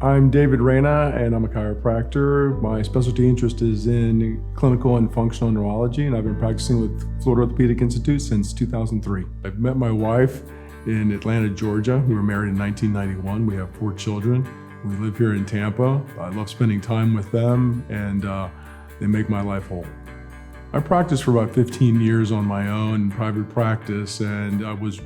I'm David Reina and I'm a chiropractor. My specialty interest is in clinical and functional neurology, and I've been practicing with Florida Orthopaedic Institute since 2003. I've met my wife in Atlanta, Georgia. We were married in 1991. We have 4 children. We live here in Tampa. I love spending time with them, and they make my life whole. I practiced for about 15 years on my own in private practice, and I was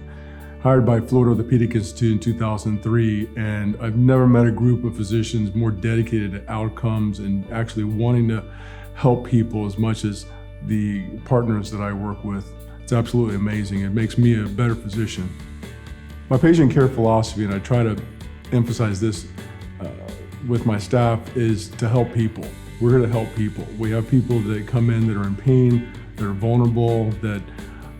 hired by Florida Orthopaedic Institute in 2003, and I've never met a group of physicians more dedicated to outcomes and actually wanting to help people as much as the partners that I work with. It's absolutely amazing. It makes me a better physician. My patient care philosophy, and I try to emphasize this with my staff, is to help people. We're here to help people. We have people that come in that are in pain, that are vulnerable, that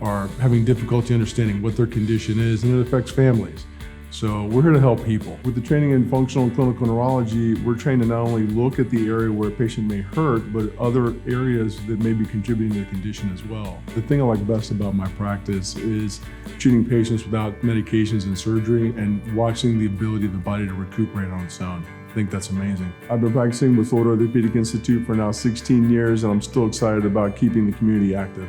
are having difficulty understanding what their condition is, and it affects families. So we're here to help people. With the training in functional and clinical neurology, we're trained to not only look at the area where a patient may hurt, but other areas that may be contributing to the condition as well. The thing I like best about my practice is treating patients without medications and surgery and watching the ability of the body to recuperate on its own. I think that's amazing. I've been practicing with Florida Orthopaedic Institute for now 16 years, and I'm still excited about keeping the community active.